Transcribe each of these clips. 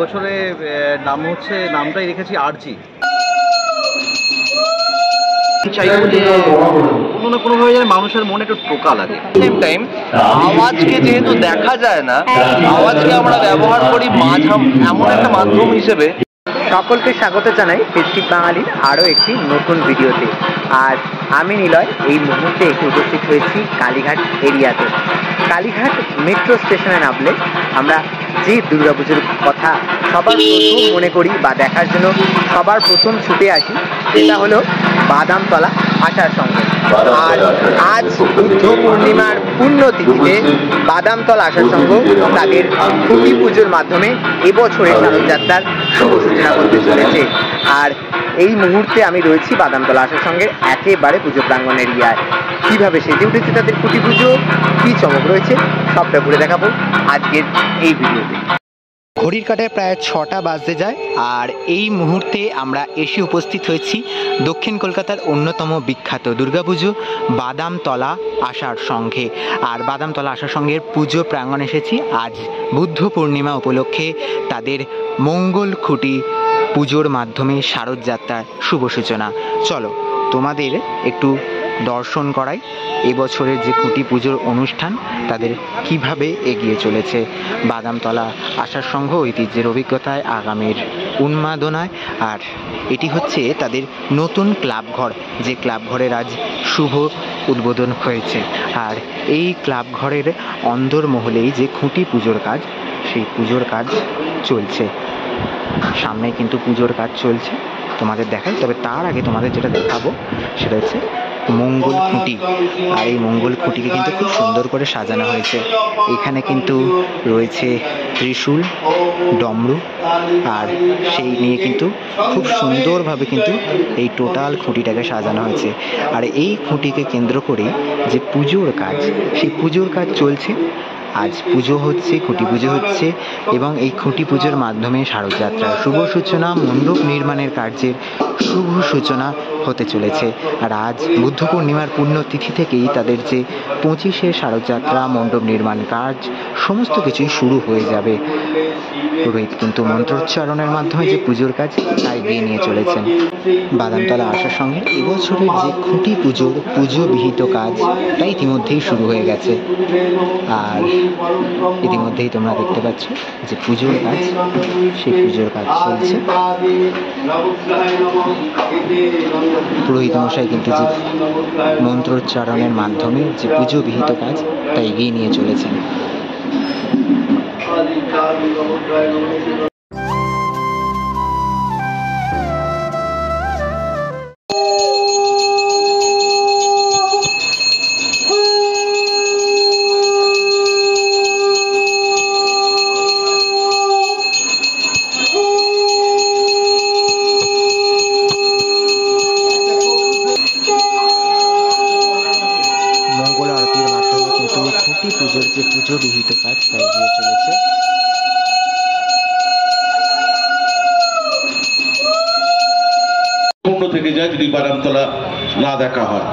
বছরে নামটাই রেখেছি আরজি। চাইবো যে কোনো না কোনোভাবে যেন মানুষের মনে একটু টোকা লাগে। সেম টাইম আওয়াজকে যেহেতু দেখা যায় না, আওয়াজকে আমরা ব্যবহার করি এমন একটা মাধ্যম হিসেবে। সকলকে স্বাগত জানাই ফেস্টিভ বাঙালির আরও একটি নতুন ভিডিওতে। আর আমি নিলয় এই মুহূর্তে এসে উপস্থিত হয়েছি কালীঘাট এরিয়াতে। কালীঘাট মেট্রো স্টেশনে নামলে আমরা যে দুর্গাপুজোর কথা সবার প্রথম মনে করি বা দেখার জন্য সবার প্রথম ছুটে আসি, সেটা হলো বাদামতলা আসার সঙ্গে। আর আজ বুদ্ধ পূর্ণিমার পুণ্যতিথিতে বাদামতলা আসার সঙ্গে তাদের খুঁটি পুজোর মাধ্যমে এবছরের শারদযাত্রার শুভ সূচনা করতে চলেছে। আর এই মুহূর্তে আমি রয়েছি বাদামতলা আসার সঙ্গে একেবারে পুজো প্রাঙ্গণ এরিয়ায়। কীভাবে সেজে উঠেছে তাদের খুঁটি পুজো, কী চমক রয়েছে, সবটা ঘুরে দেখাবো আজকের এই ভিডিওতে। ঘড়ির কাঁটায় প্রায় 6টা বাজতে যায় আর এই মুহূর্তে আমরা এসে উপস্থিত হয়েছি দক্ষিণ কলকাতার অন্যতম বিখ্যাত দুর্গাপুজো বাদামতলা আসার সঙ্গে। আর বাদামতলা আসার সঙ্গের পুজো প্রাঙ্গণ এসেছি আজ বুদ্ধ পূর্ণিমা উপলক্ষে তাদের মঙ্গল খুঁটি পুজোর মাধ্যমে শারদযাত্রার শুভ সূচনা। চলো তোমাদের একটু দর্শন করাই এবছরের যে খুঁটি পুজোর অনুষ্ঠান তাদের কিভাবে এগিয়ে চলেছে। বাদামতলা আসার সংঘ ঐতিহ্যের অভিজ্ঞতায় আগামীর উন্মাদনায়। আর এটি হচ্ছে তাদের নতুন ক্লাবঘর, যে ক্লাবঘরের আজ শুভ উদ্বোধন হয়েছে। আর এই ক্লাবঘরের অন্দরমহলেই যে খুঁটি পুজোর কাজ, সেই পুজোর কাজ চলছে। সামনে কিন্তু পুজোর কাজ চলছে, তোমাদের দেখাই। তবে তার আগে তোমাদের যেটা দেখাবো সেটা হচ্ছে মঙ্গল খুঁটি। আর এই মঙ্গল খুঁটিকে কিন্তু খুব সুন্দর করে সাজানো হয়েছে। এখানে কিন্তু রয়েছে ত্রিশূল, ডমরু, আর সেই নিয়ে কিন্তু খুব সুন্দরভাবে কিন্তু এই টোটাল খুঁটিটাকে সাজানো হয়েছে। আর এই খুঁটিকে কেন্দ্র করে যে পুজোর কাজ, সেই পুজোর কাজ চলছে। আজ পুজো হচ্ছে, খুঁটি পুজো হচ্ছে এবং এই খুঁটি পুজোর মাধ্যমে শারদযাত্রার শুভ সূচনা, মণ্ডপ নির্মাণের কার্যের শুভ সূচনা হতে চলেছে। আর আজ বুদ্ধ পূর্ণিমার পুণ্যতিথি থেকেই তাদের যে 25শে শারদযাত্রা, মণ্ডপ নির্মাণ কাজ সমস্ত কিছুই শুরু হয়ে যাবে। পুরোহিত কিন্তু মন্ত্রোচ্চারণের মাধ্যমে যে পুজোর কাজ তা এগিয়ে নিয়ে চলেছেন। বাদামতলা আসার সঙ্গে এবছরের যে খুঁটি পুজোর পুজো বিহিত কাজ তা ইতিমধ্যেই শুরু হয়ে গেছে। আর ইতিমধ্যেই তোমরা দেখতে পাচ্ছ যে পুজোর কাজ, সেই পুজোর কাজ চলছে। পুরোহিত মশাই কিন্তু যে মন্ত্রোচ্চারণের মাধ্যমে যে পুজো বিহিত কাজ তা এগিয়ে নিয়ে চলেছেন। মঙ্গল আরতির মাধ্যমে কিন্তু খুঁটি পুজোর যে পুজো বিহিত কাজ তা এগিয়ে চলেছে। থেকে যায় যদি বাদামতলা না দেখা হয়।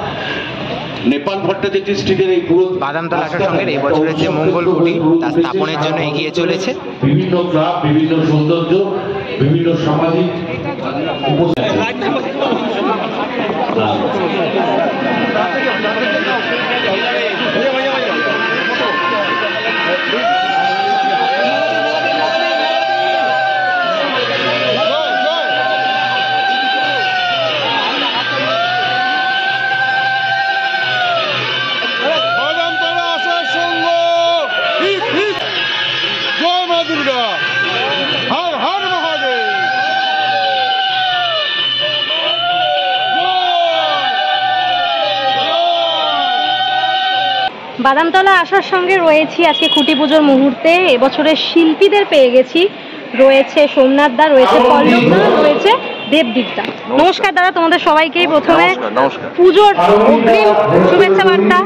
নেপাল ভট্টাচার্য ডিস্ট্রিক্টের এই পুরো বাদামতলা আসার সঙ্গে এই বছরের যে মঙ্গল খুঁটি তা স্থাপনের জন্য এগিয়ে চলেছে। বিভিন্ন ক্লাব, বিভিন্ন সৌন্দর্য, বিভিন্ন সামাজিক বাদামতলা আসার সঙ্গে রয়েছি আজকে খুঁটি পুজোর মুহূর্তে। এবছরের শিল্পীদের পেয়ে গেছি, রয়েছে সোমনাথ দা, রয়েছে পল্লব দা, রয়েছে দেবদীপদা। নমস্কার দাদা, তোমাদের সবাইকেই প্রথমে পুজোর অগ্রিম শুভেচ্ছা বার্তা।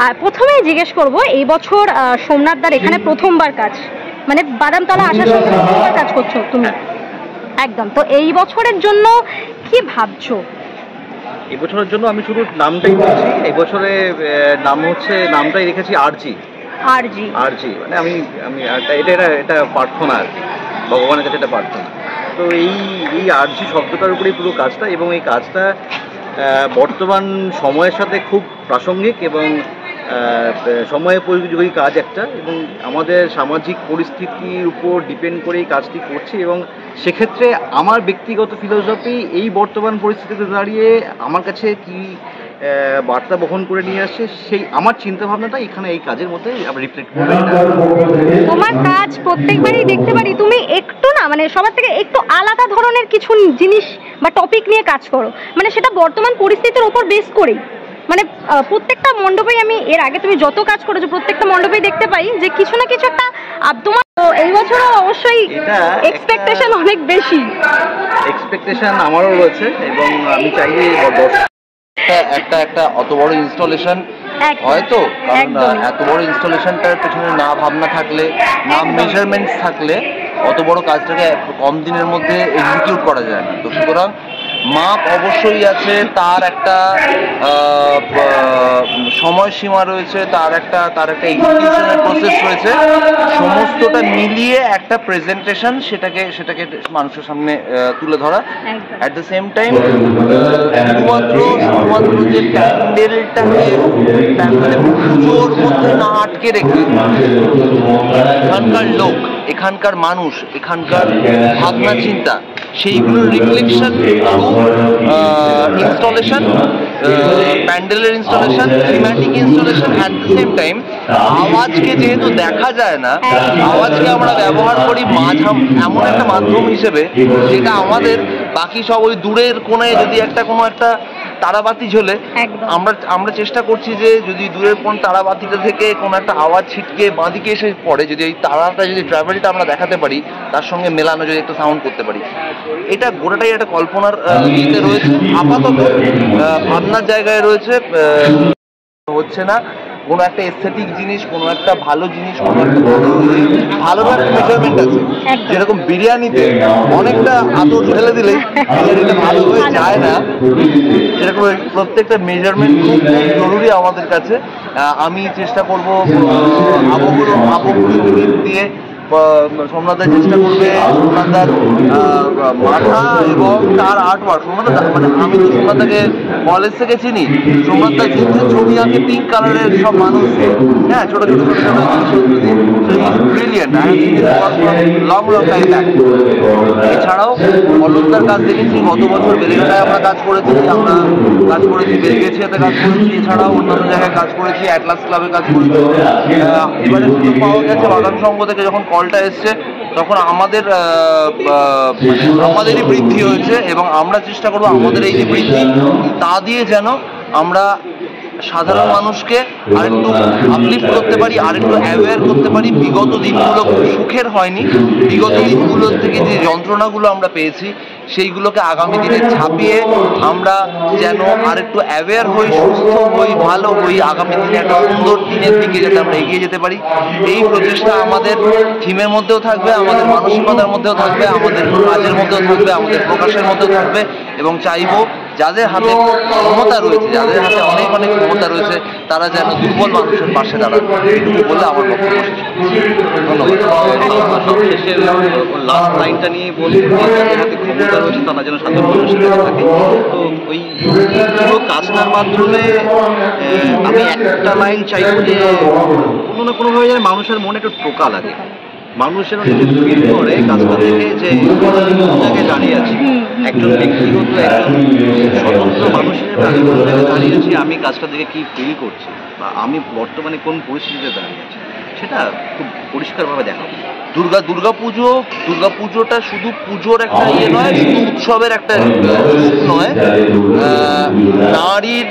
আর প্রথমেই জিজ্ঞেস করবো, এই বছর সোমনাথ দার এখানে প্রথমবার কাজ, মানে বাদামতলা আসার সঙ্গে প্রথমবার কাজ করছো তুমি একদম। তো এই বছরের জন্য কি ভাবছো? এই বছরের জন্য আমি শুধু নামটাই বলছি। এই বছরে নামটাই রেখেছি আরজি। আরজি মানে আমি এটা প্রার্থনা আর কি। ভগবানের কাছে এটা প্রার্থনা। তো এই আরজি শব্দটার উপরেই পুরো কাজটা, এবং এই কাজটা বর্তমান সময়ের সাথে খুব প্রাসঙ্গিক এবং সময়োপযোগী কাজ একটা, এবং আমাদের সামাজিক পরিস্থিতির উপর ডিপেন্ড করে এই কাজটি করছি। এবং সেক্ষেত্রে আমার ব্যক্তিগত ফিলোসফি এই বর্তমান পরিস্থিতিতে দাঁড়িয়ে আমার কাছে কি বার্তা বহন করে নিয়ে আসছে, সেই আমার চিন্তা ভাবনাটা এখানে এই কাজের মধ্যে আমরা রিফ্লেক্ট করি। তোমার কাজ প্রত্যেকবারই দেখতে পারি তুমি একটু না মানে সবার থেকে একটু আলাদা ধরনের কিছু জিনিস বা টপিক নিয়ে কাজ করো, মানে সেটা বর্তমান পরিস্থিতির উপর বেস করেই। মানে প্রত্যেকটা মণ্ডপেই আমি এর আগে তুমি যত কাজ করেছো প্রত্যেকটা মণ্ডপেই দেখতে পাই যে কিছু না কিছু একটা তোমার। এই বছরও অবশ্যই এক্সপেকটেশন অনেক বেশি। এক্সপেকটেশন আমারও রয়েছে, এবং আমি চাই একটা অত বড় ইনস্টলেশন হয়তো, কারণ এত বড় ইনস্টলেশনটার পেছনে না ভাবনা থাকলে, না মেজারমেন্টস থাকলে অত বড় কাজটাকে কম দিনের মধ্যে এক্সিকিউট করা যায় না। তো সুতরাং মাপ অবশ্যই আছে, তার একটা সময়সীমা রয়েছে, তার একটা এক্সিকিউশনের প্রসেস রয়েছে, সমস্তটা মিলিয়ে একটা প্রেজেন্টেশন সেটাকে মানুষের সামনে তুলে ধরা। অ্যাট দ্য সেম টাইম শুধুমাত্র যে প্যান্ডেলটাকে পুজোর মধ্যে না আটকে রেখে এখানকার লোক, এখানকার মানুষ, এখানকার ভাবনা চিন্তা, সেইগুলোর রিফ্লেকশন ইনস্টলেশন, প্যান্ডেলের installation, thematic installation. At the same time আওয়াজকে যেহেতু দেখা যায় না, আওয়াজকে আমরা ব্যবহার করি এমন একটা মাধ্যম হিসেবে যেটা আমাদের বাকি সব ওই দূরের কোণায় যদি কোনো একটা তারাবাতি ঝোলে, আমরা চেষ্টা করছি যে যদি দূরের কোন তারাবাতিটা থেকে কোনো একটা আওয়াজ ছিটকে বাঁদিকে এসে পড়ে, যদি এই তারাটা যদি ট্রাভেলটা আমরা দেখাতে পারি, তার সঙ্গে মেলানো যদি একটা সাউন্ড করতে পারি, এটা গোটাটাই একটা কল্পনার ইয়েতে রয়েছে। আপাতত ভাবনার জায়গায় রয়েছে, হচ্ছে না কোনো একটা এস্থেটিক জিনিস, কোনো একটা ভালো জিনিস, কোনো একটা ভালো একটা মেজারমেন্ট আছে। যেরকম বিরিয়ানিতে অনেকটা আতর ঢেলে দিলে বিরিয়ানিটা ভালো হয়ে যায় না, সেরকম প্রত্যেকটা মেজারমেন্ট খুব জরুরি আমাদের কাছে। আমি চেষ্টা করবো আবহগুলো দিয়ে সোমনাথদার চেষ্টা করবে, সোমনাথদার মাথা এবং তার আর্টওয়ার্ক। সোমনাথদা মানে আমি তো সোমনাথদাকে কলেজ থেকে চিনি, সোমনাথদার যুদ্ধের ছবি আঁকে পিঙ্ক কালারের সব মানুষ, হ্যাঁ, ছোট ছোট ব্রিলিয়েন্ট, লং টাইম ব্যাক। এছাড়াও অলোকদার কাজ দেখেছি গত বছর বেলেঘাটায় আমরা কাজ করেছি, বেলগেছিয়াতে কাজ করেছি, এছাড়াও অন্যান্য জায়গায় কাজ করেছি, অ্যাটলাস ক্লাবে কাজ করেছি। এবারে সুযোগ পাওয়া গেছে বাগান সংঘ থেকে, যখন কলটা এসছে তখন আমাদেরই বৃদ্ধি হয়েছে, এবং আমরা চেষ্টা করবো আমাদের এই যে বৃদ্ধি তা দিয়ে যেন আমরা সাধারণ মানুষকে আরেকটু আপলিফ্ট করতে পারি, আরেকটু অ্যাওয়্যার করতে পারি। বিগত দিনগুলো খুব সুখের হয়নি, বিগত দিনগুলোর থেকে যে যন্ত্রণাগুলো আমরা পেয়েছি সেইগুলোকে আগামী দিনে ছাপিয়ে আমরা যেন আরেকটু অ্যাওয়্যার হই, সুস্থ হই, ভালো হই, আগামী দিনে একটা সুন্দর দিনের দিকে যাতে আমরা এগিয়ে যেতে পারি। এই প্রচেষ্টা আমাদের থিমের মধ্যেও থাকবে, আমাদের মানসিকতার মধ্যেও থাকবে, আমাদের কাজের মধ্যেও থাকবে, আমাদের প্রকাশের মধ্যেও থাকবে। এবং চাইবো যাদের হাতে ক্ষমতা রয়েছে, যাদের হাতে অনেক ক্ষমতা রয়েছে, তারা যেন দুর্বল মানুষের পাশে দাঁড়ান। এইটুকু বলে আমার বক্তব্য শেষ করছি। ধন্যবাদ। সবশেষে লাস্ট লাইনটা নিয়ে বলছি, যাদের হাতে ক্ষমতা রয়েছে তারা যেন সাধারণ মানুষের কাছে থাকে। তো ওই পুরো কাজটার মাধ্যমে আমি একটা লাইন চাইবো যে কোনো না কোনোভাবে যেন মানুষের মনে একটু টোকা লাগে, মানুষের ফিল করে কাজটা থেকে যে জায়গায় দাঁড়িয়ে আছি, একজন ব্যক্তিগত একজন স্বতন্ত্র মানুষের জায়গায় দাঁড়িয়ে আছি, আমি কাজটা দেখে কি ফিল করছি বা আমি বর্তমানে কোন পরিস্থিতিতে দাঁড়িয়ে আছি সেটা খুব পরিষ্কারভাবে দেখাবো। দুর্গাপুজোটা শুধু পুজোর একটা ইয়ে নয়, শুধু উৎসবের একটা নয়, নারীর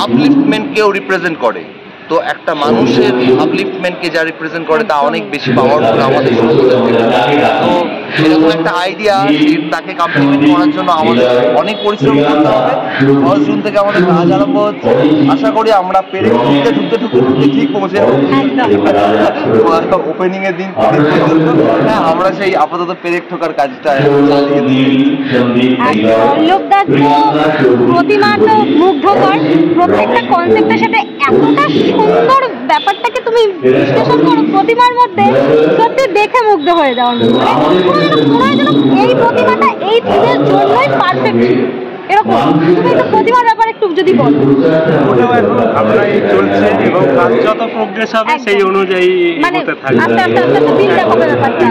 আপলিফটমেন্টকেও রিপ্রেজেন্ট করে। তো একটা মানুষের আপলিফটমেন্টকে যা রিপ্রেজেন্ট করে তা অনেক বেশি পাওয়ারফুল আমাদের সকলের থেকে। তো এরকম একটা আইডিয়া, তাকে কমপ্লিমেন্ট করার জন্য আমাদের অনেক পরিশ্রম করতে হবে। 10 জুন থেকে আমাদের কাজ আরম্ভ হচ্ছে, আশা করি আমরা ঢুকতে ঠিক পৌঁছে ওপেনিং এর দিন পর্যন্ত। হ্যাঁ, আমরা সেই আপাতত পেরেক ঠোকার কাজটা চালিয়ে দিই। প্রতিমা তো মুগ্ধকর, প্রত্যেকটা কনসেপ্টের সাথে এতটা সুন্দর ব্যাপারটাকে তুমি বিশ্লেষণ করো প্রতিমার মধ্যে, সত্যি দেখে মুগ্ধ হয়ে যাও। মনে হয় যেন এই প্রতিমাটা এই থিমের জন্যই পারফেক্ট ছিল এরকম। তুমি একটু প্রতিমার ব্যাপারে একটু যদি বলো। ওটাও এখন আমরাই চলছে এবং কাজ যত প্রোগ্রেস হবে সেই অনুযায়ী মানে হতে থাকবে। আস্তে আস্তে আস্তে আস্তে বিল্ড হবে ব্যাপারটা।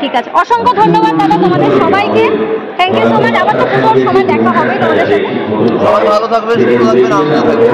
ঠিক আছে, অসংখ্য ধন্যবাদ দাদা তোমাদের সবাইকে, থ্যাংক ইউ সো মাচ। আবার তো পুজোর সময় দেখা হবে তোমাদের সাথে। সবাই ভালো থাকবেন, সুস্থ থাকবেন, আনন্দ থাকবেন।